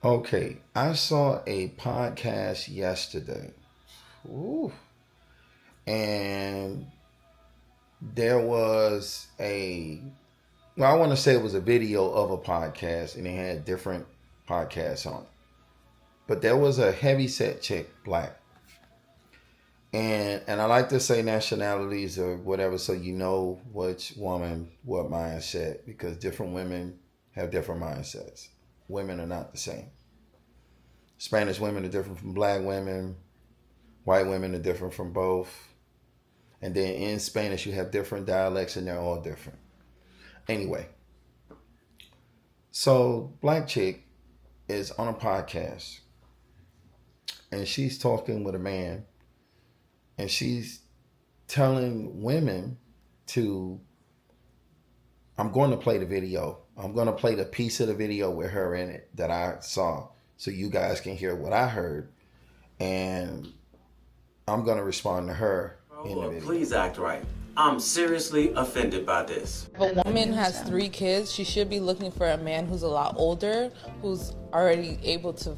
Okay, I saw a podcast yesterday. Ooh. And there was I want to say it was a video of a podcast and it had different podcasts on it. But there was a heavy set chick, black. And I like to say nationalities or whatever so you know which woman, what mindset, because different women have different mindsets. Women are not the same. Spanish women are different from black women. White women are different from both. And then in Spanish, you have different dialects and they're all different. Anyway, so black chick is on a podcast and she's talking with a man and she's telling women to, I'm going to play the video. I'm going to play the piece of the video with her in it that I saw so you guys can hear what I heard. And I'm going to respond to her in the video. Please act right. I'm seriously offended by this. If a woman has 3 kids, she should be looking for a man who's a lot older, who's already able to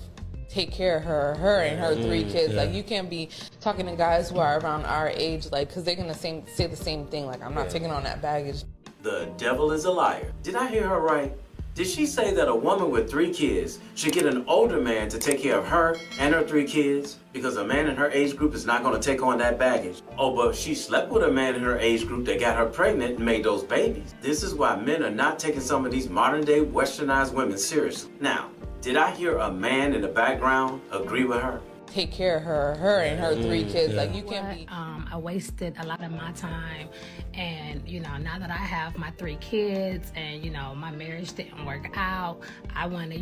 take care of her and her 3 kids. Like, you can't be talking to guys who are around our age, like, because they're going to say the same thing. Like, I'm not taking on that baggage. The devil is a liar. Did I hear her right? Did she say that a woman with 3 kids should get an older man to take care of her and her 3 kids? Because a man in her age group is not going to take on that baggage. Oh, but she slept with a man in her age group that got her pregnant and made those babies. This is why men are not taking some of these modern day westernized women seriously. Now, did I hear a man in the background agree with her? Take care of her and her 3 kids. Like, you can't be... I wasted a lot of my time, and now that I have my 3 kids and my marriage didn't work out, I want to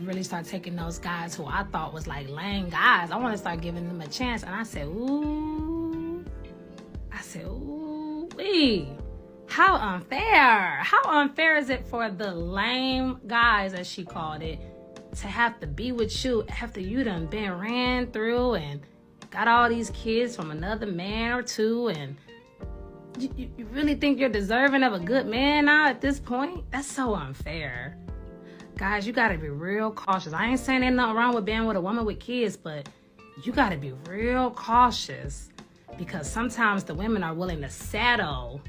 really start taking those guys who I thought was like lame guys. I want to start giving them a chance. And I said, ooh, wee. How unfair. How unfair is it for the lame guys, as she called it, to have to be with you after you done been ran through and got all these kids from another man or 2, and you really think you're deserving of a good man now at this point? That's so unfair. Guys, you gotta be real cautious. I ain't saying there's nothing wrong with being with a woman with kids, but you gotta be real cautious, because sometimes the women are willing to settle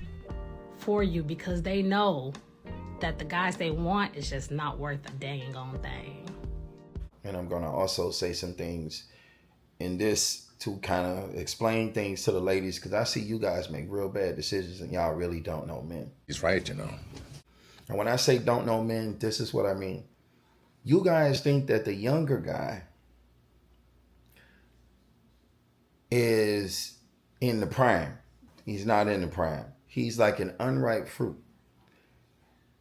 for you because they know that the guys they want is just not worth a dang on thing. And I'm gonna also say some things in this to kind of explain things to the ladies, because I see you guys make real bad decisions and y'all really don't know men. He's right, And when I say don't know men, this is what I mean. You guys think that the younger guy is in the prime. He's not in the prime. He's like an unripe fruit.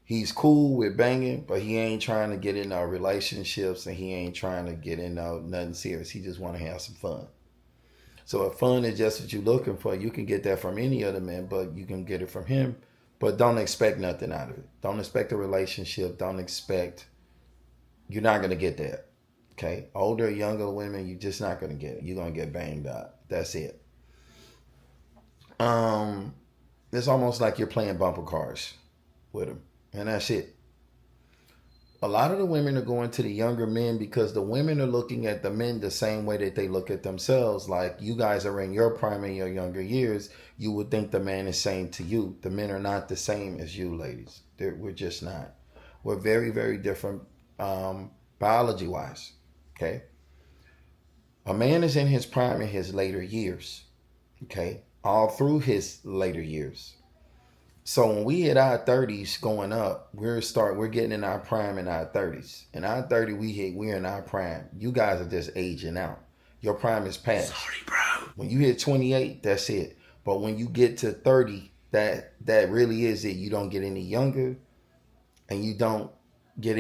He's cool with banging, but he ain't trying to get into relationships and he ain't trying to get into nothing serious. He just want to have some fun. So if fun is just what you're looking for, you can get that from any other man, but you can get it from him. But don't expect nothing out of it. Don't expect a relationship. You're not going to get that. Okay? Older, younger women, you're just not going to get it. You're going to get banged up. That's it. It's almost like you're playing bumper cars with them. And that's it. A lot of the women are going to the younger men because the women are looking at the men the same way that they look at themselves. Like, you guys are in your prime in your younger years. You would think the man is same to you. The men are not the same as you, ladies. We're just not. We're very, very different biology-wise. Okay? A man is in his prime in his later years. Okay? All through his later years. So when we hit our 30s going up, we're getting in our prime in our 30s. In our 30, we're in our prime. You guys are just aging out. Your prime is past. Sorry, bro. When you hit 28, that's it. But when you get to 30, that really is it. You don't get any younger and you don't get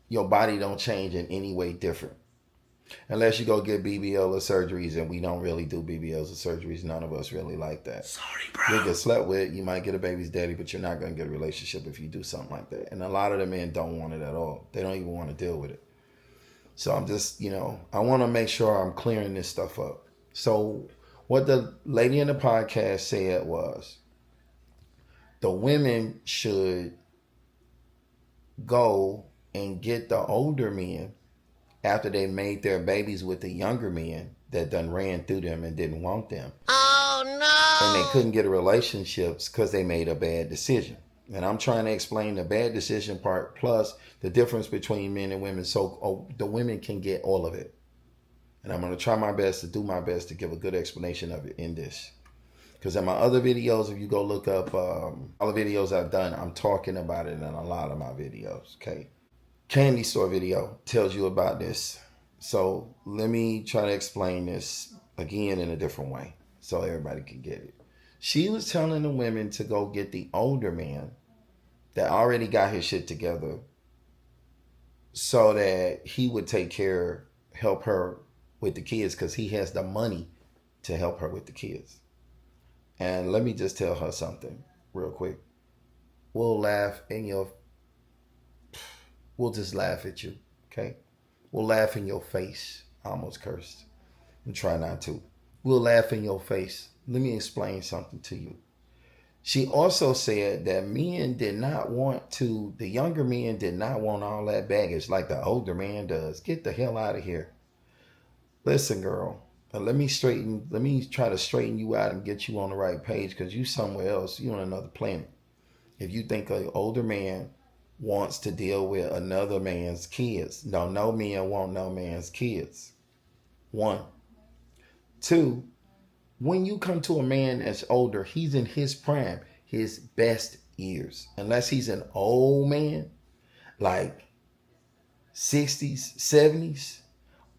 your body don't change in any way different. Unless you go get BBL or surgeries, and we don't really do BBLs or surgeries. None of us really like that. Sorry, bro. You get slept with, you might get a baby's daddy, but you're not going to get a relationship if you do something like that. And a lot of the men don't want it at all. They don't even want to deal with it. So I'm just, I want to make sure I'm clearing this stuff up. So what the lady in the podcast said was, the women should go and get the older men after they made their babies with the younger men that done ran through them and didn't want them. Oh no! And they couldn't get relationships because they made a bad decision. And I'm trying to explain the bad decision part plus the difference between men and women so the women can get all of it. And I'm going to try my best to do my best to give a good explanation of it in this. Because in my other videos, if you go look up all the videos I've done, I'm talking about it in a lot of my videos, okay? Candy store video tells you about this. So let me try to explain this again in a different way so everybody can get it. She was telling the women to go get the older man that already got his shit together so that he would help her with the kids because he has the money to help her with the kids. And let me just tell her something real quick. We'll just laugh at you, okay? We'll laugh in your face. I almost cursed. And try not to. We'll laugh in your face. Let me explain something to you. She also said that the younger men did not want all that baggage like the older man does. Get the hell out of here. Listen, girl, let me try to straighten you out and get you on the right page because you somewhere else, you on another planet. If you think an older man wants to deal with another man's kids, no men want no man's kids. 1. 2, when you come to a man that's older, he's in his prime, his best years. Unless he's an old man, like 60s, 70s.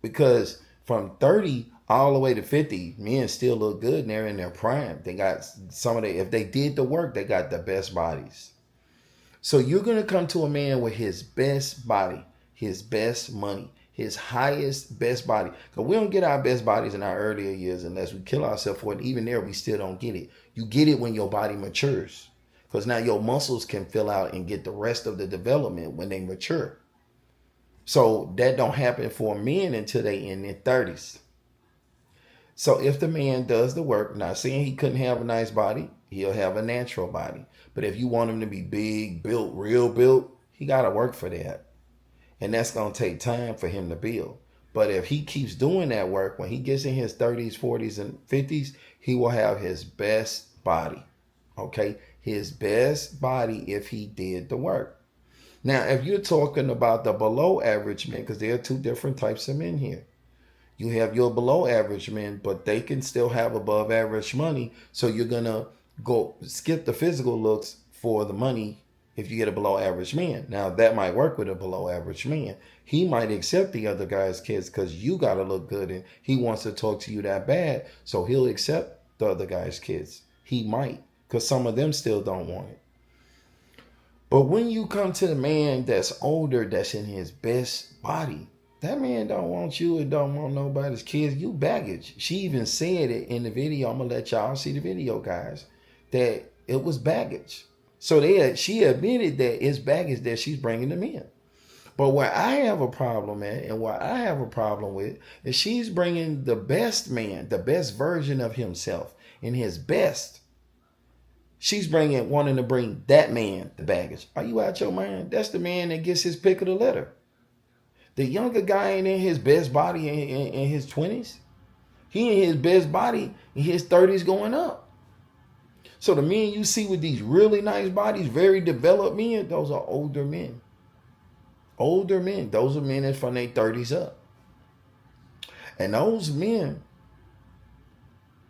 Because from 30 all the way to 50, men still look good and they're in their prime. They got if they did the work, they got the best bodies. So you're going to come to a man with his best body, his best money, his highest, best body. Because we don't get our best bodies in our earlier years unless we kill ourselves for it. Even there, we still don't get it. You get it when your body matures. Because now your muscles can fill out and get the rest of the development when they mature. So that don't happen for men until they in their 30s. So if the man does the work, not saying he couldn't have a nice body, he'll have a natural body. But if you want him to be big, built, real built, he got to work for that. And that's going to take time for him to build. But if he keeps doing that work, when he gets in his 30s, 40s, and 50s, he will have his best body. Okay? His best body if he did the work. Now, if you're talking about the below average men, because there are 2 different types of men here. You have your below average men, but they can still have above average money. So you're going to go skip the physical looks for the money if you get a below average man. Now, that might work with a below average man. He might accept the other guy's kids because you got to look good and he wants to talk to you that bad. So he'll accept the other guy's kids. He might, because some of them still don't want it. But when you come to the man that's older, that's in his best body, that man don't want you and don't want nobody's kids. You baggage. She even said it in the video. I'm going to let y'all see the video, guys, that it was baggage. So she admitted that it's baggage that she's bringing them in. But where I have a problem at and what I have a problem with is she's bringing the best man, the best version of himself in his best. She's wanting to bring that man the baggage. Are you out your mind? That's the man that gets his pick of the litter. The younger guy ain't in his best body in his 20s. He in his best body in his 30s going up. So the men you see with these really nice bodies, very developed men, those are older men. Older men. Those are men that's from their 30s up. And those men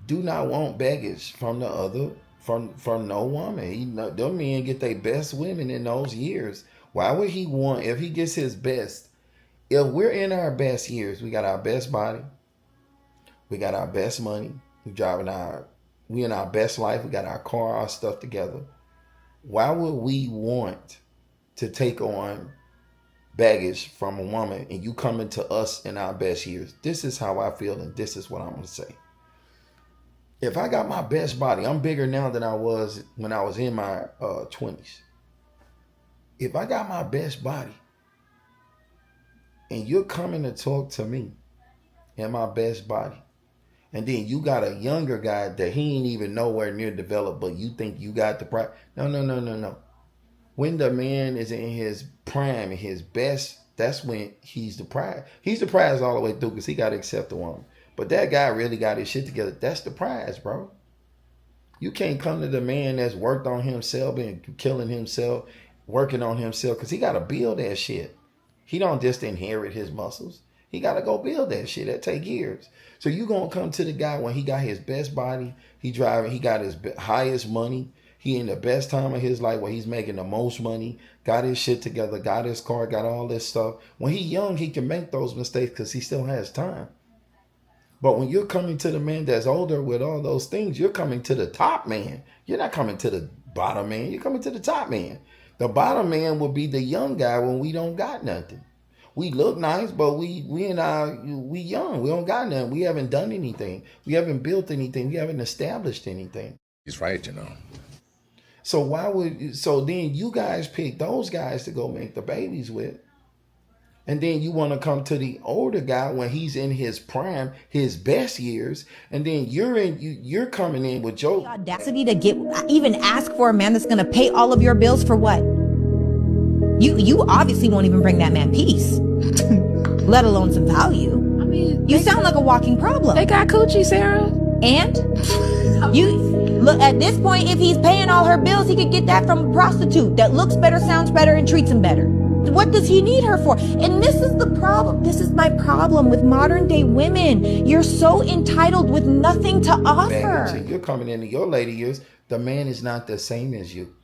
do not want baggage from the other, from no woman. Them men get their best women in those years. Why would he want, if he gets his best, if we're in our best years, we got our best body, we got our best money, we in our best life, we got our car, our stuff together. Why would we want to take on baggage from a woman and you coming to us in our best years? This is how I feel and this is what I'm going to say. If I got my best body, I'm bigger now than I was when I was in my 20s. If I got my best body, and you're coming to talk to me in my best body, and then you got a younger guy that he ain't even nowhere near developed, but you think you got the prime. No. When the man is in his prime, in his best that's when he's the prize. He's the prize all the way through because he got to accept the woman. But that guy really got his shit together. That's the prize, bro. You can't come to the man that's worked on himself and killing himself, working on himself, because he got to build that shit. He don't just inherit his muscles. He got to go build that shit. That take years. So you going to come to the guy when he got his best body, he got his highest money, he in the best time of his life where he's making the most money, got his shit together, got his car, got all this stuff. When he young, he can make those mistakes because he still has time. But when you're coming to the man that's older with all those things, you're coming to the top man. You're not coming to the bottom man. You're coming to the top man. The bottom man will be the young guy when we don't got nothing. We look nice, but we young. We don't got nothing. We haven't done anything. We haven't built anything. We haven't established anything. He's right, you know. So then you guys pick those guys to go make the babies with. And then you want to come to the older guy when he's in his prime, his best years, and then you're coming in with your audacity to even ask for a man that's going to pay all of your bills for what? You obviously won't even bring that man peace, let alone some value. I mean, You sound like a walking problem. they got coochie, Sarah. And you look at this point, if he's paying all her bills, he could get that from a prostitute that looks better, sounds better, and treats him better. What does he need her for? And this is the problem. This is my problem with modern day women. You're so entitled with nothing to offer. baggage. You're coming into your later years. The man is not the same as you.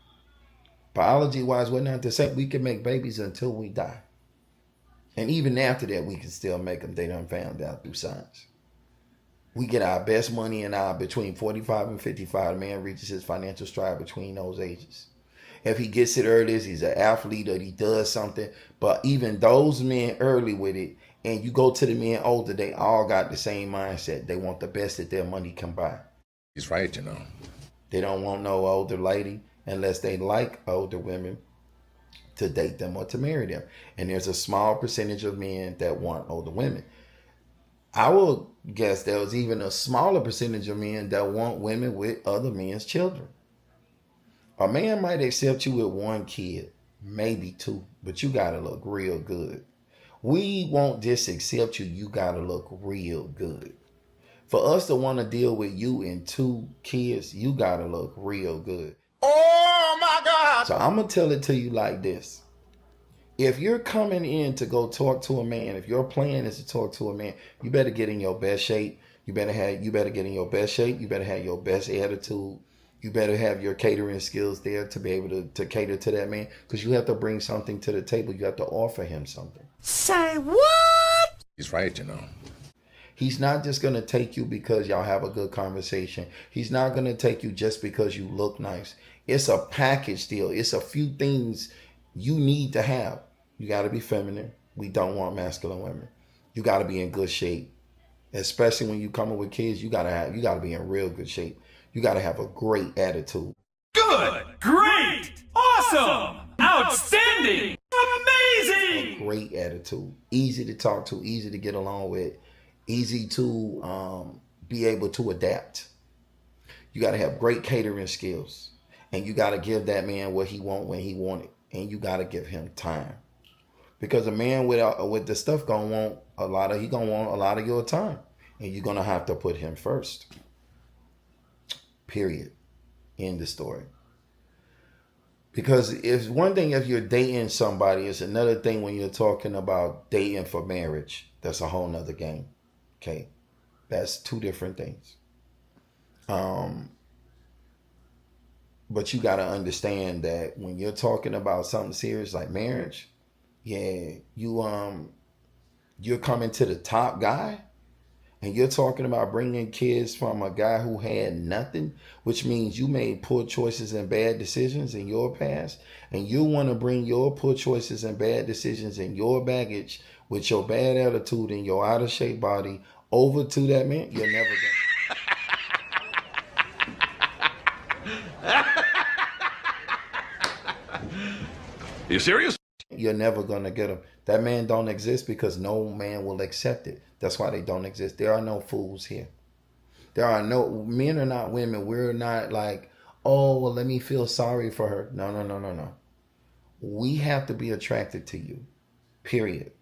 Biology wise, we're not the same. We can make babies until we die. And even after that, we can still make them. They done found out through science. We get our best money in between 45 and 55. The man reaches his financial stride between those ages. If he gets it early, he's an athlete or he does something. But even those men early with it, and you go to the men older, they all got the same mindset. They want the best that their money can buy. He's right, you know. They don't want no older lady unless they like older women to date them or to marry them. And there's a small percentage of men that want older women. I will guess there was even a smaller percentage of men that want women with other men's children. A man might accept you with one kid, maybe two, but you gotta look real good. We won't just accept you, you gotta look real good. For us to want to deal with you and two kids, you gotta look real good. Oh my God! So I'm gonna tell it to you like this. If you're coming in to go talk to a man, if your plan is to talk to a man, you better get in your best shape. You better get in your best shape. You better have your best attitude. You better have your catering skills there to be able to cater to that man, because you have to bring something to the table. You have to offer him something. Say what? He's right, you know. He's not just going to take you because y'all have a good conversation. He's not going to take you just because you look nice. It's a package deal. It's a few things you need to have. You got to be feminine. We don't want masculine women. You got to be in good shape. Especially when you come in with kids, you got to be in real good shape. You got to have a great attitude. Good, great, awesome, outstanding, amazing. A great attitude. Easy to talk to, easy to get along with, easy to be able to adapt. You got to have great catering skills. And you got to give that man what he want when he want it. And you got to give him time. Because a man with the stuff gonna want a lot of your time. And you're gonna have to put him first. Period. End the story. Because it's one thing if you're dating somebody, it's another thing when you're talking about dating for marriage. That's a whole nother game. Okay. That's two different things. But you gotta understand that when you're talking about something serious like marriage, yeah, you're coming to the top guy. And you're talking about bringing kids from a guy who had nothing, which means you made poor choices and bad decisions in your past. And you want to bring your poor choices and bad decisions and your baggage with your bad attitude and your out of shape body over to that man. You're never You serious? You're never going to get him. That man don't exist because no man will accept it. That's why they don't exist. There are no fools here. Men are not women. We're not like, oh, well, let me feel sorry for her. No. We have to be attracted to you. Period.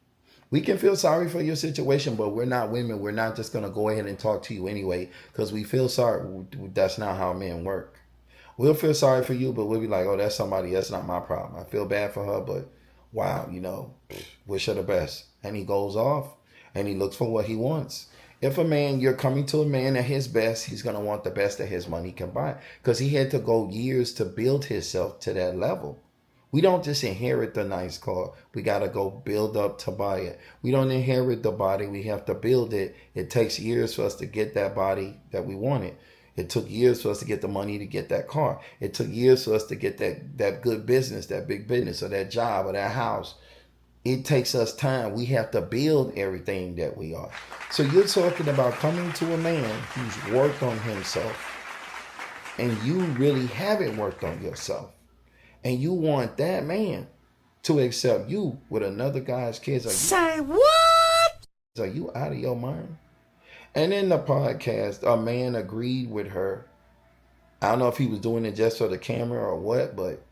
We can feel sorry for your situation, but we're not women. We're not just going to go ahead and talk to you anyway because we feel sorry. That's not how men work. We'll feel sorry for you, but we'll be like, oh, that's somebody. That's not my problem. I feel bad for her, but wow, wish her the best. And he goes off and he looks for what he wants. If a man, you're coming to a man at his best, he's going to want the best that his money can buy because he had to go years to build himself to that level. We don't just inherit the nice car. We got to go build up to buy it. We don't inherit the body. We have to build it. It takes years for us to get that body that we wanted. It took years for us to get the money to get that car. It took years for us to get that good business, that big business, or that job, or that house. It takes us time. We have to build everything that we are. So you're talking about coming to a man who's worked on himself, and you really haven't worked on yourself. And you want that man to accept you with another guy's kids. Say what? Are you out of your mind? And in the podcast, a man agreed with her. I don't know if he was doing it just for the camera or what, but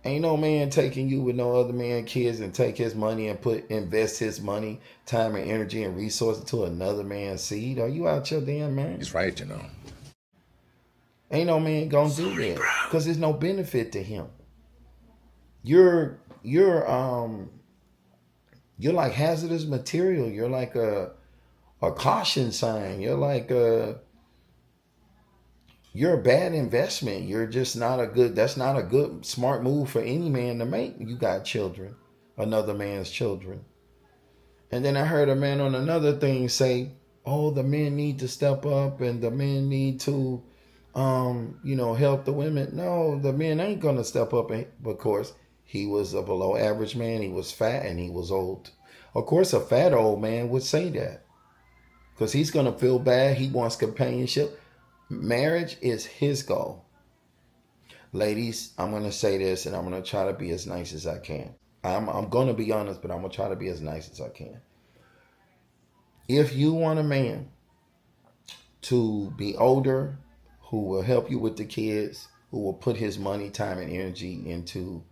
ain't no man taking you with no other man kids and take his money and invest his money, time and energy and resources to another man's seed. Are you out your damn mind? He's right, Ain't no man gonna do that because there's no benefit to him. You're like hazardous material. You're like a caution sign. You're like you're a bad investment. You're just that's not a good smart move for any man to make. You got children, another man's children. And then I heard a man on another thing say, oh, the men need to step up and the men need to help the women. No, the men ain't gonna step up, and of course he was a below average man. He was fat and he was old. Of course, a fat old man would say that because he's going to feel bad. He wants companionship. Marriage is his goal. Ladies, I'm going to say this and I'm going to try to be as nice as I can. I'm going to be honest, but I'm going to try to be as nice as I can. If you want a man to be older, who will help you with the kids, who will put his money, time, and energy into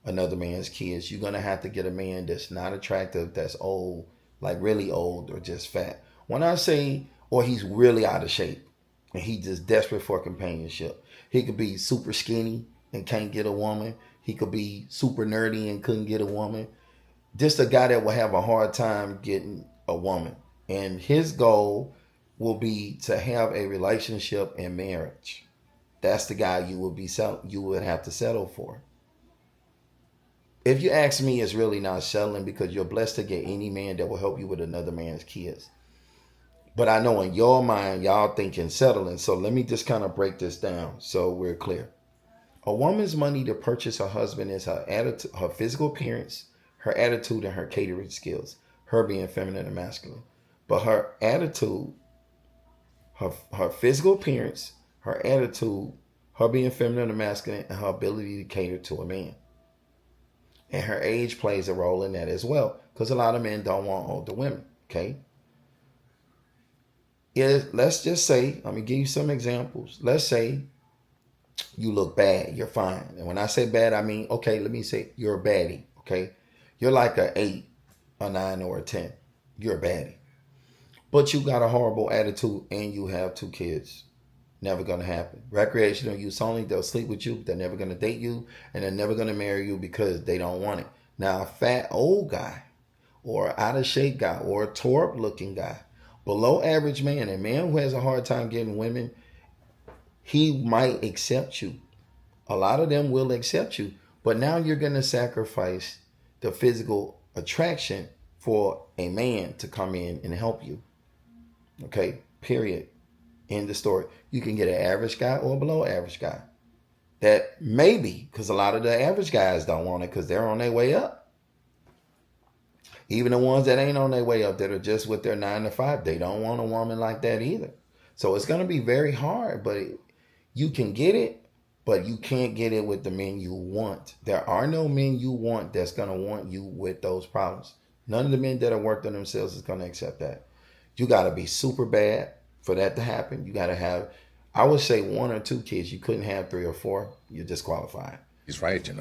another man's kids, you're going to have to get a man that's not attractive, that's old, like really old or just fat. When I say, or he's really out of shape and he's just desperate for companionship. He could be super skinny and can't get a woman. He could be super nerdy and couldn't get a woman. Just a guy that will have a hard time getting a woman. And his goal will be to have a relationship and marriage. That's the guy you would have to settle for. If you ask me, it's really not settling because you're blessed to get any man that will help you with another man's kids. But I know in your mind, y'all thinking settling. So let me just kind of break this down so we're clear. A woman's money to purchase her husband is her attitude, her physical appearance, her attitude, and her catering skills. Her being feminine and masculine. But her attitude, her physical appearance, her attitude, her being feminine and masculine, and her ability to cater to a man. And her age plays a role in that as well. Because a lot of men don't want older women. Okay. Let's just say, let me give you some examples. Let's say you look bad. You're fine. And when I say bad, I mean, okay, let me say you're a baddie. Okay. You're like an 8, a 9, or a 10. You're a baddie. But you got a horrible attitude and you have 2 kids. Never going to happen. Recreational use only. They'll sleep with you. They're never going to date you. And they're never going to marry you because they don't want it. Now, a fat old guy or out of shape guy or a tore up looking guy, below average man, a man who has a hard time getting women, he might accept you. A lot of them will accept you. But now you're going to sacrifice the physical attraction for a man to come in and help you. Okay, period. End the story. You can get an average guy or a below average guy. That maybe, because a lot of the average guys don't want it because they're on their way up. Even the ones that ain't on their way up, that are just with their 9 to 5, they don't want a woman like that either. So it's going to be very hard, but you can get it, but you can't get it with the men you want. There are no men you want that's going to want you with those problems. None of the men that have worked on themselves is going to accept that. You got to be super bad for that to happen. You got to have, I would say 1 or 2 kids. You couldn't have 3 or 4. You're disqualified. He's right,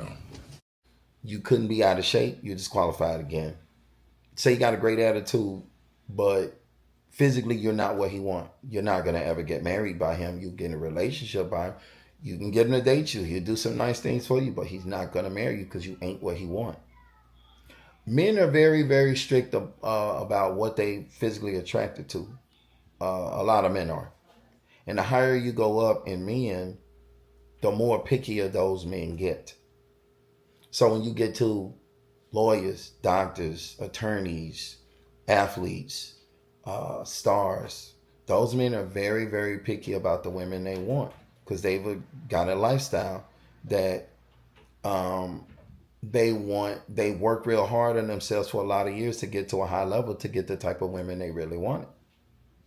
You couldn't be out of shape. You're disqualified again. say you got a great attitude, but physically you're not what he want. You're not gonna ever get married by him. You get in a relationship by him. You can get him to date you. He'll do some nice things for you, but he's not gonna marry you because you ain't what he want. Men are very, very strict about what they physically attracted to. A lot of men are. And the higher you go up in men, the more pickier those men get. So when you get to lawyers, doctors, attorneys, athletes, stars, those men are very, very picky about the women they want because they've got a lifestyle that they want. They work real hard on themselves for a lot of years to get to a high level to get the type of women they really want.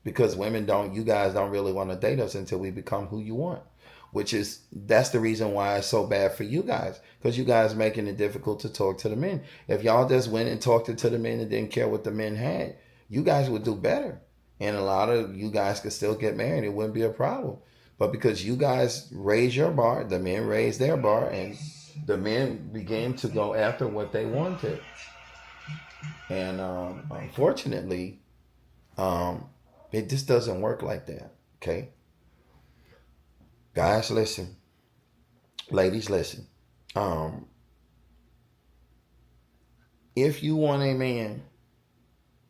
Because you guys don't really want to date us until we become who you want. That's the reason why it's so bad for you guys. Because you guys making it difficult to talk to the men. If y'all just went and talked to the men and didn't care what the men had, you guys would do better. And a lot of you guys could still get married. It wouldn't be a problem. But because you guys raise your bar, the men raise their bar, and the men began to go after what they wanted. And unfortunately, it just doesn't work like that, okay? Guys, listen. Ladies, listen. If you want a man,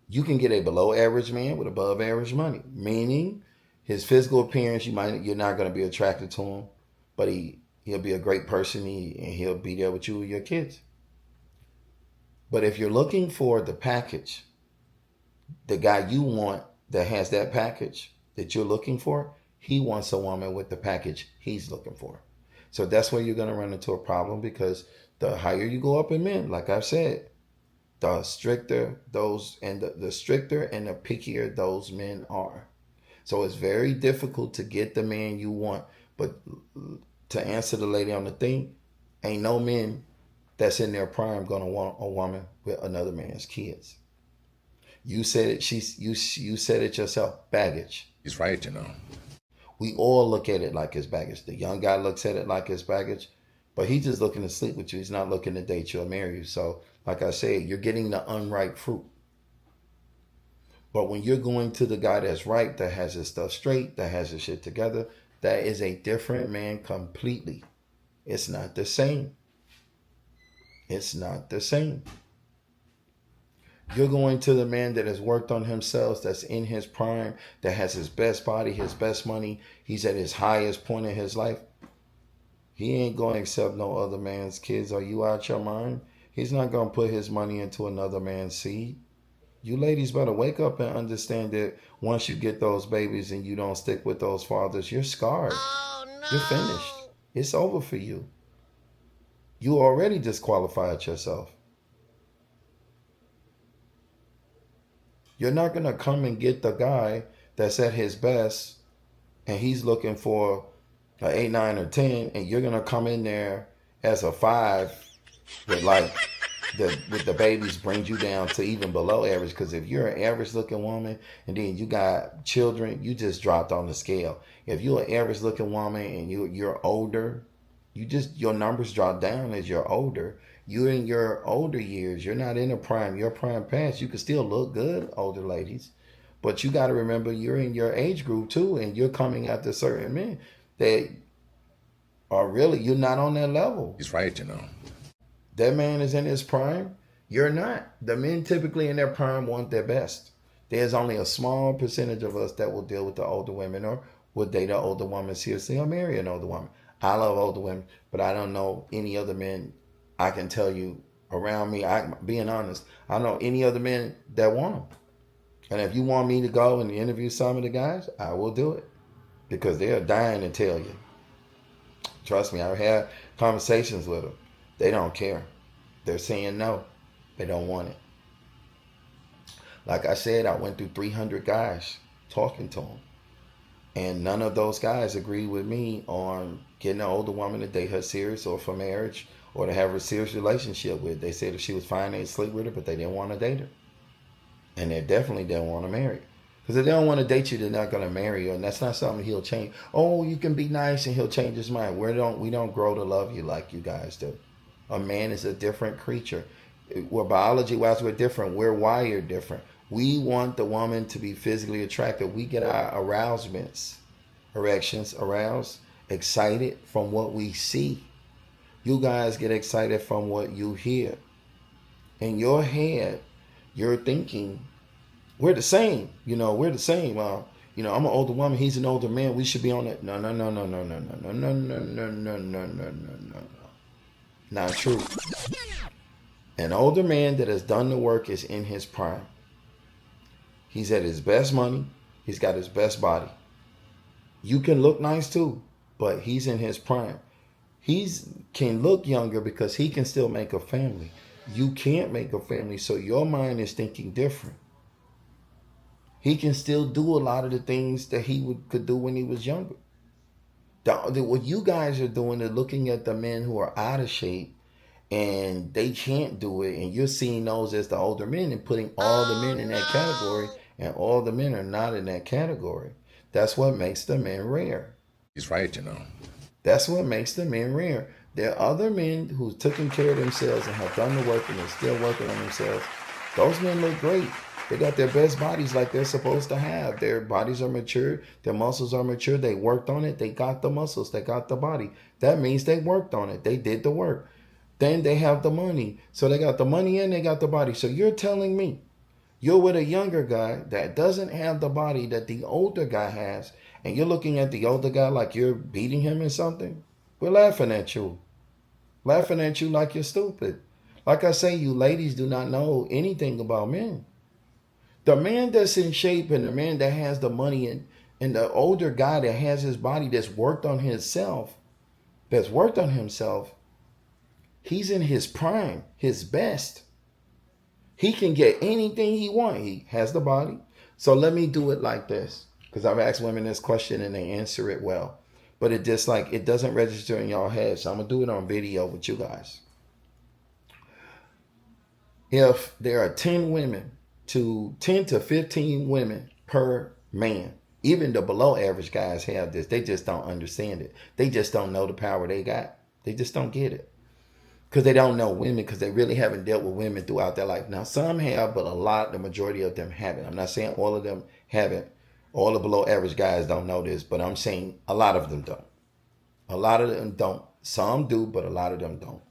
you can get a below average man with above average money. Meaning, his physical appearance, you're not going to be attracted to him, but he'll be a great person and he'll be there with you and your kids. But if you're looking for the package, the guy you want that has that package that you're looking for, he wants a woman with the package he's looking for. So that's where you're going to run into a problem, because the higher you go up in men, like I've said, the stricter the stricter and the pickier those men are. So it's very difficult to get the man you want. But to answer the lady on the thing, ain't no men that's in their prime going to want a woman with another man's kids. You said it. You said it yourself. Baggage. He's right, you know. We all look at it like it's baggage. The young guy looks at it like it's baggage, but he's just looking to sleep with you. He's not looking to date you or marry you. So, like I said, you're getting the unripe fruit. But when you're going to the guy that's right, that has his stuff straight, that has his shit together, that is a different man completely. It's not the same. It's not the same. You're going to the man that has worked on himself, that's in his prime, that has his best body, his best money. He's at his highest point in his life. He ain't going to accept no other man's kids. Are you out your mind? He's not going to put his money into another man's seed. You ladies better wake up and understand that once you get those babies and you don't stick with those fathers, you're scarred. Oh, no. You're finished. It's over for you. You already disqualified yourself. You're not going to come and get the guy that's at his best and he's looking for an 8, 9, or 10, and you're going to come in there as a 5 with with the babies brings you down to even below average. Because if you're an average looking woman and then you got children, you just dropped on the scale. If you're an average looking woman and you're older, your numbers drop down as you're older. You're in your older years. You're not in a prime. Your prime past. You can still look good, older ladies. But you got to remember you're in your age group too, and you're coming after certain men that are really, you're not on that level. He's right, you know. That man is in his prime. You're not. The men typically in their prime want their best. There's only a small percentage of us that will deal with the older women or will date an older woman seriously or marry an older woman. I love older women, but I don't know any other men. I can tell you around me, being honest, I don't know any other men that want them. And if you want me to go and interview some of the guys, I will do it. Because they're dying to tell you. Trust me, I've had conversations with them. They don't care. They're saying no. They don't want it. Like I said, I went through 300 guys talking to them. And none of those guys agreed with me on getting an older woman to date her serious or for marriage or to have a serious relationship with. They said if she was fine, they'd sleep with her, but they didn't want to date her. And they definitely didn't want to marry her. Because if they don't want to date you, they're not going to marry you. And that's not something he'll change. Oh, you can be nice and he'll change his mind. We don't grow to love you like you guys do. A man is a different creature. We're biology-wise, we're different. We're wired different. We want the woman to be physically attractive. We get our erections aroused, excited from what we see. You guys get excited from what you hear. In your head, you're thinking, we're the same. We're the same. I'm an older woman. He's an older man. We should be on it. No. Not true. An older man that has done the work is in his prime. He's at his best money. He's got his best body. You can look nice too, but he's in his prime. He can look younger because he can still make a family. You can't make a family, so your mind is thinking different. He can still do a lot of the things that he could do when he was younger. What you guys are doing is looking at the men who are out of shape and they can't do it, and you're seeing those as the older men and putting all the men in that category, and all the men are not in that category. That's what makes the men rare. He's right, That's what makes the men rare. There are other men who've taken care of themselves and have done the work and they're still working on themselves. Those men look great. They got their best bodies like they're supposed to have. Their bodies are mature. Their muscles are mature. They worked on it. They got the muscles. They got the body. That means they worked on it. They did the work. Then they have the money. So they got the money and they got the body. So you're telling me you're with a younger guy that doesn't have the body that the older guy has, and you're looking at the older guy like you're beating him or something? We're laughing at you. Laughing at you like you're stupid. Like I say, you ladies do not know anything about men. The man that's in shape and the man that has the money and the older guy that has his body that's worked on himself, he's in his prime, his best. He can get anything he wants. He has the body. So let me do it like this, because I've asked women this question and they answer it well. But it doesn't register in y'all head. So I'm going to do it on video with you guys. If there are 10 to 15 women per man, even the below average guys have this. They just don't understand it. They just don't know the power they got. They just don't get it. Because they don't know women, because they really haven't dealt with women throughout their life. Now, some have, but the majority of them haven't. I'm not saying all of them haven't. All the below average guys don't know this, but I'm saying a lot of them don't. A lot of them don't. Some do, but a lot of them don't.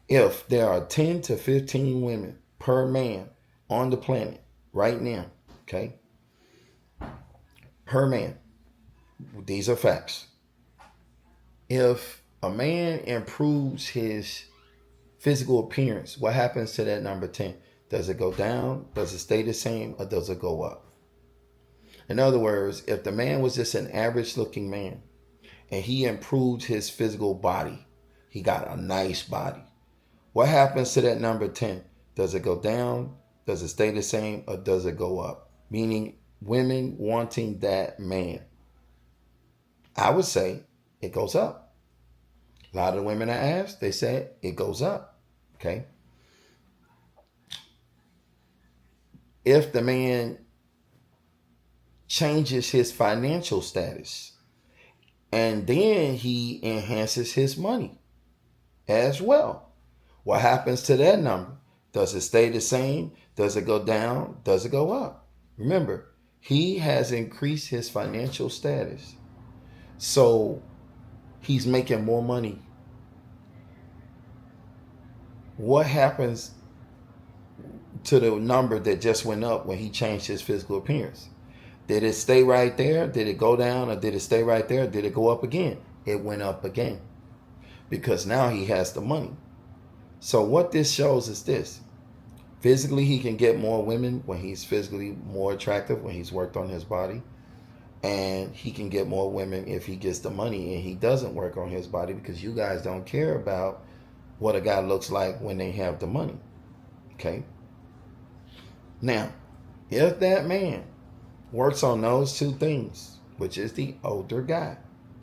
If there are 10 to 15 women per man on the planet right now, okay? Per man. These are facts. If a man improves his physical appearance, what happens to that number 10? Does it go down? Does it stay the same? Or does it go up? In other words, if the man was just an average looking man and he improved his physical body, he got a nice body, what happens to that number 10? Does it go down? Does it stay the same? Or does it go up? Meaning women wanting that man. I would say it goes up. A lot of the women I asked, they said it goes up. Okay. If the man changes his financial status and then he enhances his money as well, what happens to that number? Does it stay the same? Does it go down? Does it go up? Remember, he has increased his financial status. So he's making more money. What happens to the number that just went up when he changed his physical appearance? Did it stay right there? Did it go down? Or did it stay right there? Did it go up again? It went up again. Because now he has the money. So what this shows is this. Physically, he can get more women when he's physically more attractive, when he's worked on his body. And he can get more women if he gets the money and he doesn't work on his body, because you guys don't care about what a guy looks like when they have the money. Okay? Now, if that man works on those two things, which is the older guy,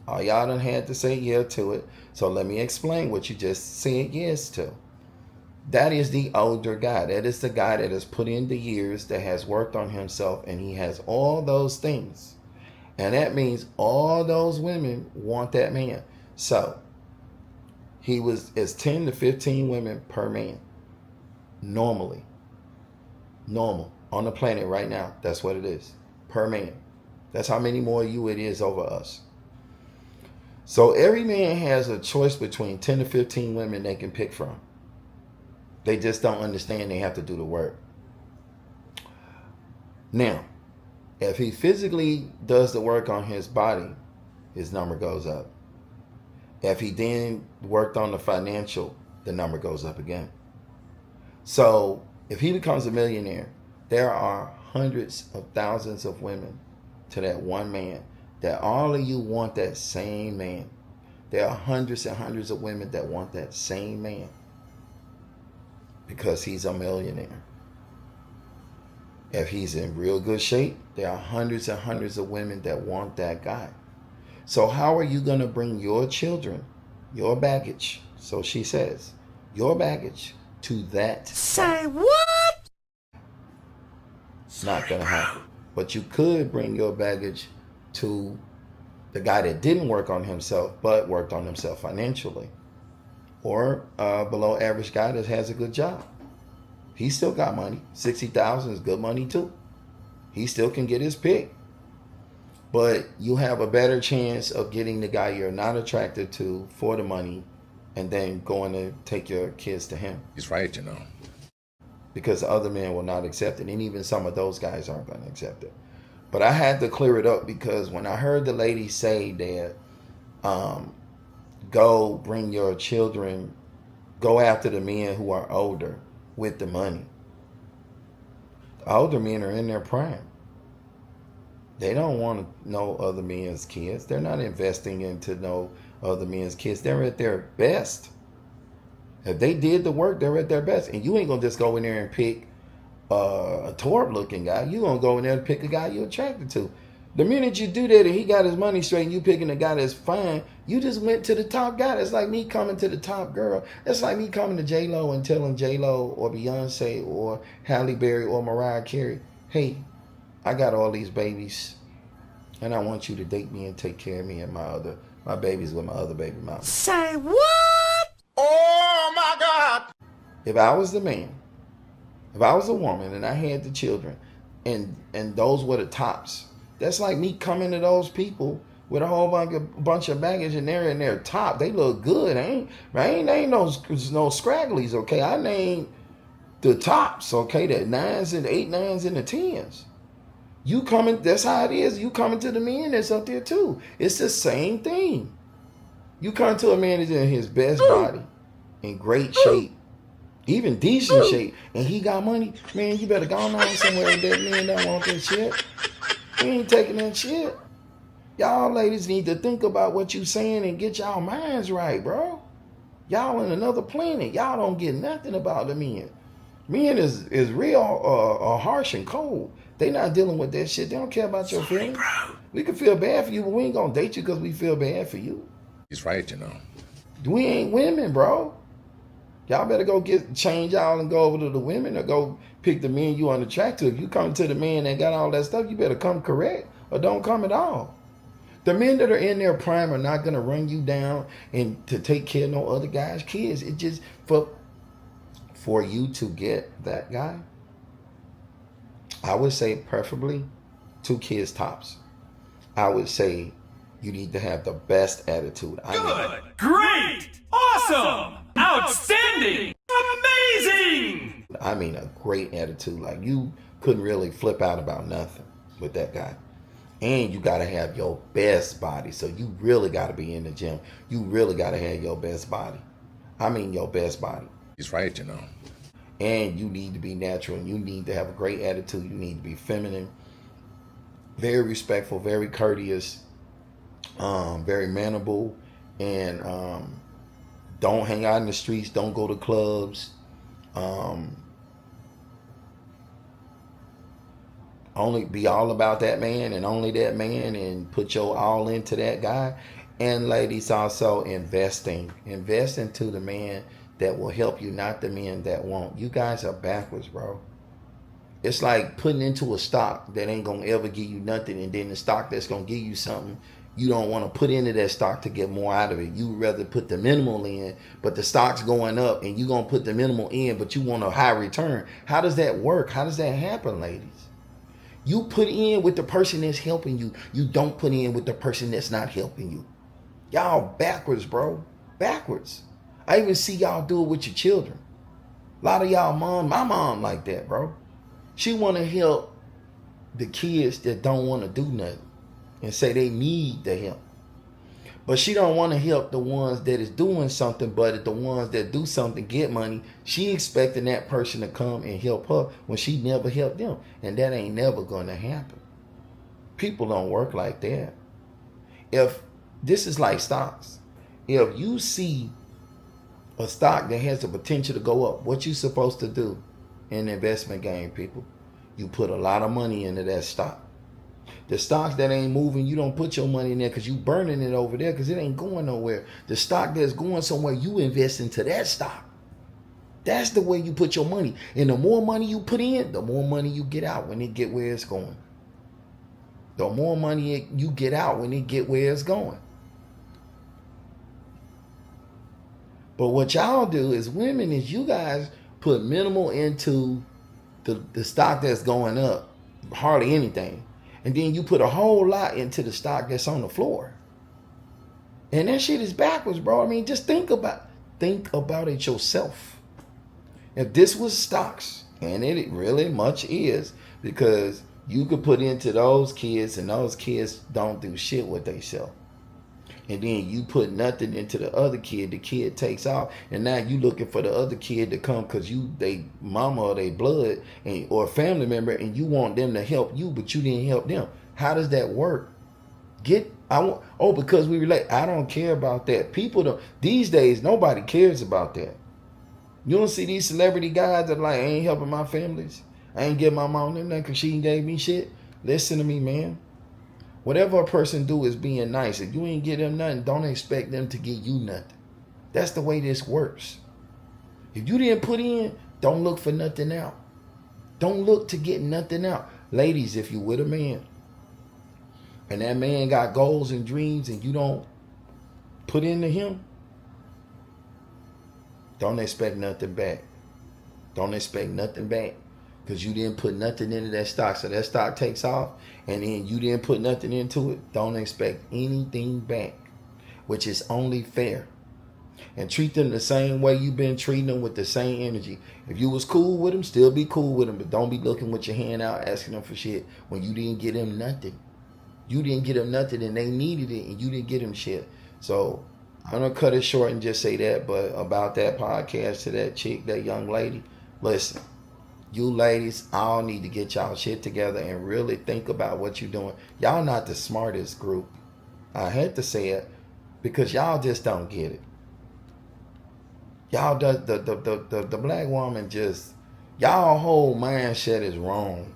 all y'all done had to say yeah to it. So let me explain what you just said yes to. That is the older guy. That is the guy that has put in the years, that has worked on himself, and he has all those things. And that means all those women want that man. So it's 10 to 15 women per man. normally. Normal. On the planet right now, that's what it is. Per man. That's how many more you it is over us. So every man has a choice between 10 to 15 women they can pick from. They just don't understand they have to do the work. Now, if he physically does the work on his body, his number goes up. If he then worked on the financial, the number goes up again. So if he becomes a millionaire, there are hundreds of thousands of women to that one man that all of you want that same man. There are hundreds and hundreds of women that want that same man because he's a millionaire. If he's in real good shape, there are hundreds and hundreds of women that want that guy. So how are you going to bring your children, your baggage, so she says, your baggage to that? Say what? It's not going to happen. But you could bring your baggage to the guy that didn't work on himself, but worked on himself financially. Or a below average guy that has a good job. He still got money. $60,000 is good money too. He still can get his pick. But you have a better chance of getting the guy you're not attracted to for the money and then going to take your kids to him. He's right, you know. Because other men will not accept it. And even some of those guys aren't going to accept it. But I had to clear it up because when I heard the lady say that, go bring your children, go after the men who are older with the money. The older men are in their prime. They don't want to know other men's kids. They're not investing into no other men's kids. They're at their best. If they did the work, they're at their best. And you ain't going to just go in there and pick a Torb-looking guy. You're going to go in there and pick a guy you're attracted to. The minute you do that and he got his money straight and you picking a guy that's fine, you just went to the top guy. That's like me coming to the top girl. That's like me coming to J-Lo and telling J-Lo or Beyonce or Halle Berry or Mariah Carey, hey, I got all these babies and I want you to date me and take care of me and my babies with my other baby mama. Say what? Oh my God! If I was the man, if I was a woman and I had the children and those were the tops, that's like me coming to those people with a whole bunch of baggage and they're in their top. They look good. Ain't no scragglies, okay? I named the tops, okay? The 9s and 8 9s and the 10s. You coming, that's how it is. You coming to the men that's up there too. It's the same thing. You come to a man that's in his best body, in great shape, even decent shape, and he got money, man, you better go on somewhere and that man don't want that shit. We ain't taking that shit. Y'all ladies need to think about what you saying and get y'all minds right, bro. Y'all in another planet. Y'all don't get nothing about the men. Men is real harsh and cold. They not dealing with that shit. They don't care about your feelings. We can feel bad for you, but we ain't gonna date you because we feel bad for you. He's right, you know. We ain't women, bro. Y'all better go change y'all and go over to the women or go pick the men you unattracted to. If you come to the man that got all that stuff, you better come correct or don't come at all. The men that are in their prime are not going to run you down and to take care of no other guy's kids. It just, for you to get that guy, I would say preferably 2 kids tops. I would say you need to have the best attitude. Good, great, awesome, outstanding, amazing! I mean a great attitude. Like you couldn't really flip out about nothing with that guy. And you got to have your best body. So you really got to be in the gym. You really got to have your best body. I mean your best body. He's right, you know. And you need to be natural. And you need to have a great attitude. You need to be feminine. Very respectful, very courteous, very manable. And don't hang out in the streets. Don't go to clubs. Only be all about that man and only that man and put your all into that guy. And ladies, also investing. Invest into the man that will help you, not the men that won't. You guys are backwards, bro. It's like putting into a stock that ain't going to ever give you nothing, and then the stock that's going to give you something, you don't want to put into that stock to get more out of it. You rather put the minimal in, but the stock's going up and you're going to put the minimal in, but you want a high return. How does that work? How does that happen, ladies? You put in with the person that's helping you. You don't put in with the person that's not helping you. Y'all backwards, bro. Backwards. I even see y'all do it with your children. A lot of y'all my mom like that, bro. She want to help the kids that don't want to do nothing and say they need the help. But she don't want to help the ones that is doing something, but the ones that do something get money. She expecting that person to come and help her when she never helped them. And that ain't never going to happen. People don't work like that. If this is like stocks, if you see a stock that has the potential to go up, what you supposed to do in the investment game, people? You put a lot of money into that stock. The stocks that ain't moving, you don't put your money in there because you burning it over there because it ain't going nowhere. The stock that's going somewhere, you invest into that stock. That's the way you put your money. And the more money you put in, the more money you get out when it get where it's going. The more money you get out when it get where it's going. But what y'all do as women is you guys put minimal into the stock that's going up, hardly anything. And then you put a whole lot into the stock that's on the floor. And that shit is backwards, bro. I mean, just think about it yourself. If this was stocks, and it really much is, because you could put into those kids and those kids don't do shit with themselves. And then you put nothing into the other kid, the kid takes off, and now you looking for the other kid to come because they mama or they blood or a family member, and you want them to help you, but you didn't help them. How does that work? Because we relate. I don't care about that. People don't. These days, nobody cares about that. You don't see these celebrity guys that like, I ain't helping my families. I ain't giving my mom nothing because she ain't gave me shit. Listen to me, man. Whatever a person do is being nice. If you ain't give them nothing, don't expect them to give you nothing. That's the way this works. If you didn't put in, don't look for nothing out. Don't look to get nothing out. Ladies, if you with a man, and that man got goals and dreams, and you don't put into him, don't expect nothing back. Don't expect nothing back. Because you didn't put nothing into that stock. So that stock takes off and then you didn't put nothing into it. Don't expect anything back. Which is only fair. And treat them the same way you've been treating them, with the same energy. If you was cool with them, still be cool with them. But don't be looking with your hand out asking them for shit when you didn't get them nothing. You didn't get them nothing and they needed it and you didn't get them shit. So I'm going to cut it short and just say that. But about that podcast to that chick, that young lady, listen. You ladies all need to get y'all shit together and really think about what you're doing. Y'all not the smartest group. I had to say it because y'all just don't get it. Y'all the black woman just, y'all whole mindset is wrong.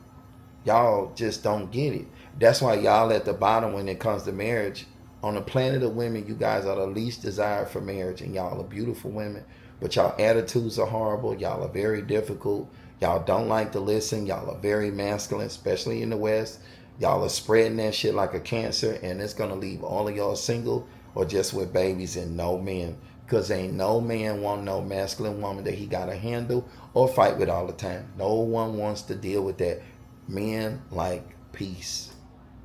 Y'all just don't get it. That's why y'all at the bottom when it comes to marriage. On the planet of women, you guys are the least desired for marriage, and y'all are beautiful women, but y'all attitudes are horrible. Y'all are very difficult. Y'all don't like to listen. Y'all are very masculine, especially in the West. Y'all are spreading that shit like a cancer, and it's going to leave all of y'all single or just with babies and no men. Because ain't no man want no masculine woman that he got to handle or fight with all the time. No one wants to deal with that. Men like peace.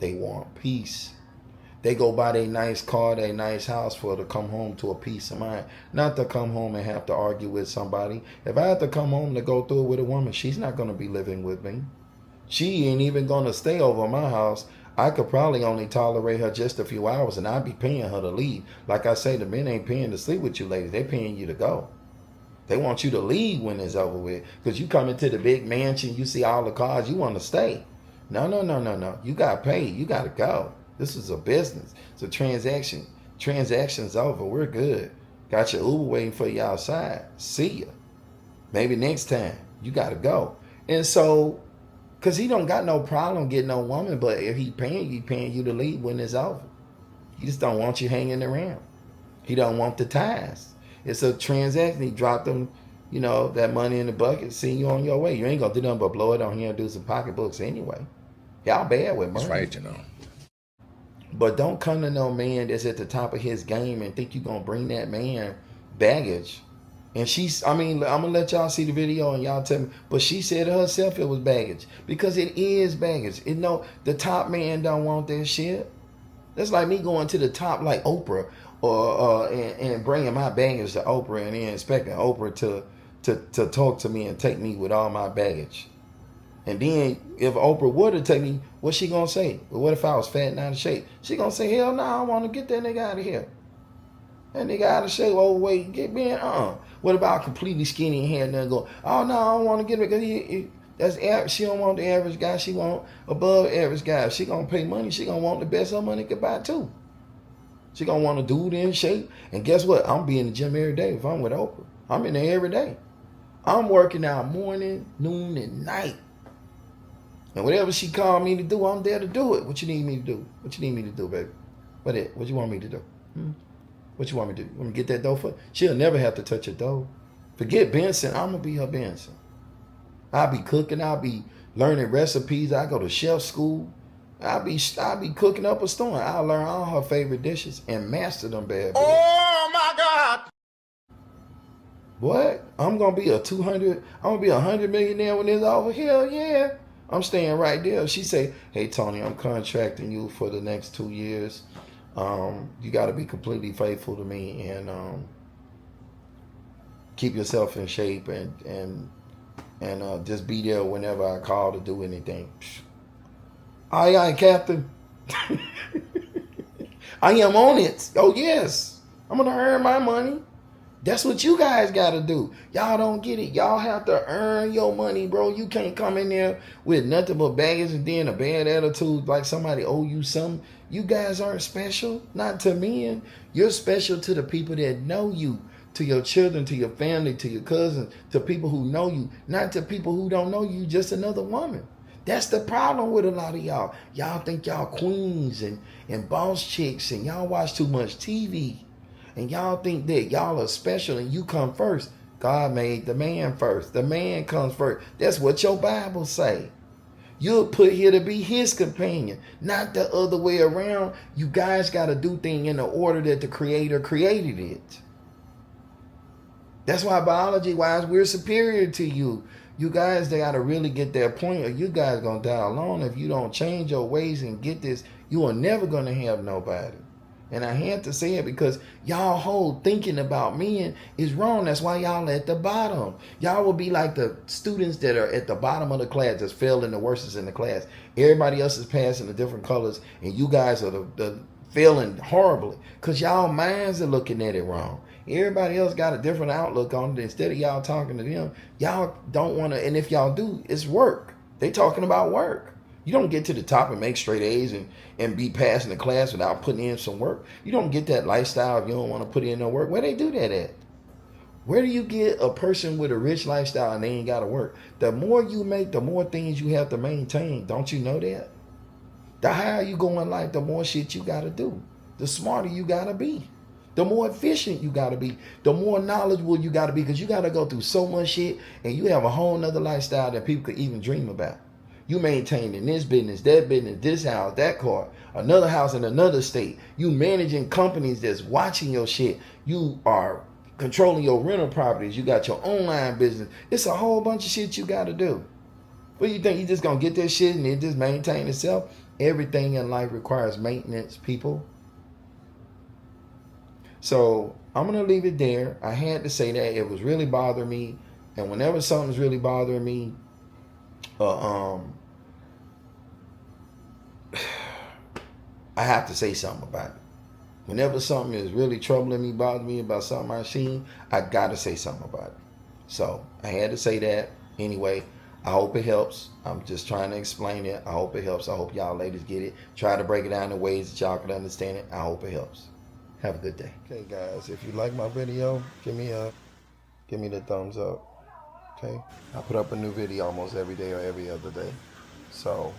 They want peace. They go buy their nice car, their nice house for to come home to a peace of mind. Not to come home and have to argue with somebody. If I have to come home to go through it with a woman, she's not going to be living with me. She ain't even going to stay over my house. I could probably only tolerate her just a few hours and I'd be paying her to leave. Like I say, the men ain't paying to sleep with you ladies. They're paying you to go. They want you to leave when it's over with. Because you come into the big mansion, you see all the cars, you want to stay. No. You got paid. You got to go. This is a business. It's a transaction. Transaction's over. We're good. Got your Uber waiting for you outside. See ya. Maybe next time. You got to go. And so, because he don't got no problem getting no woman, but if he paying you to leave when it's over. He just don't want you hanging around. He don't want the ties. It's a transaction. He dropped them, that money in the bucket, send you on your way. You ain't going to do nothing but blow it on here and do some pocketbooks anyway. Y'all bad with money. That's right, But don't come to no man that's at the top of his game and think you're going to bring that man baggage. And I'm going to let y'all see the video and y'all tell me. But she said herself it was baggage. Because it is baggage. The top man don't want that shit. That's like me going to the top like Oprah and bringing my baggage to Oprah and then expecting Oprah to talk to me and take me with all my baggage. And then if Oprah were to take me, what's she going to say? Well, what if I was fat and out of shape? She going to say, hell no, I want to get that nigga out of here. That nigga out of shape, overweight, get me in. What about completely skinny and had nothing going? Oh no, I don't want to get it because she don't want the average guy. She want above average guy. If she gonna pay money, she gonna want the best her money could buy too. She gonna want a dude in shape. And guess what? I'm be in the gym every day if I'm with Oprah. I'm in there every day. I'm working out morning, noon, and night. And whatever she called me to do, I'm there to do it. What you need me to do? What you need me to do, baby? What you want me to do? What you want me to do? You want me to get that dough for? She'll never have to touch a dough. Forget Benson. I'm going to be her Benson. I'll be cooking. I'll be learning recipes. I go to chef school. I'll be cooking up a storm. I'll learn all her favorite dishes and master them bad boys. Oh my God! What? I'm going to be I'm going to be $100 millionaire when it's over? Hell yeah. I'm staying right there. She say, hey, Tony, I'm contracting you for the next 2 years. You got to be completely faithful to me and keep yourself in shape and just be there whenever I call to do anything. Aye, aye, Captain. I am on it. Oh, yes. I'm going to earn my money. That's what you guys got to do. Y'all don't get it. Y'all have to earn your money, bro. You can't come in there with nothing but baggage and then a bad attitude like somebody owe you something. You guys aren't special, not to men. You're special to the people that know you, to your children, to your family, to your cousins, to people who know you, not to people who don't know you, just another woman. That's the problem with a lot of y'all. Y'all think y'all queens and boss chicks and y'all watch too much TV. And y'all think that y'all are special and you come first. God made the man first. The man comes first. That's what your Bible say. You're put here to be his companion, not the other way around. You guys got to do things in the order that the Creator created it. That's why biology-wise, we're superior to you. You guys, they got to really get that point or you guys going to die alone. If you don't change your ways and get this, you are never going to have nobody. And I had to say it because y'all whole thinking about men is wrong. That's why y'all at the bottom. Y'all will be like the students that are at the bottom of the class that's failing the worstest in the class. Everybody else is passing the different colors and you guys are the failing horribly because y'all minds are looking at it wrong. Everybody else got a different outlook on it. Instead of y'all talking to them, y'all don't want to. And if y'all do, it's work. They talking about work. You don't get to the top and make straight A's and be passing the class without putting in some work. You don't get that lifestyle if you don't want to put in no work. Where they do that at? Where do you get a person with a rich lifestyle and they ain't got to work? The more you make, the more things you have to maintain. Don't you know that? The higher you go in life, the more shit you got to do. The smarter you got to be. The more efficient you got to be. The more knowledgeable you got to be because you got to go through so much shit and you have a whole nother lifestyle that people could even dream about. You maintaining this business, that business, this house, that car, another house in another state. You managing companies that's watching your shit. You are controlling your rental properties. You got your online business. It's a whole bunch of shit you got to do. What do you think? You just going to get that shit and it just maintain itself? Everything in life requires maintenance, people. So I'm going to leave it there. I had to say that. It was really bothering me. And whenever something's really bothering me, I have to say something about it. Whenever something is really troubling me, bothering me about something I've seen, I gotta say something about it. So I had to say that. Anyway, I hope it helps. I'm just trying to explain it. I hope it helps. I hope y'all ladies get it. Try to break it down in ways that y'all can understand it. I hope it helps. Have a good day. Okay, guys, if you like my video, give me the thumbs up. Okay, I put up a new video almost every day or every other day. So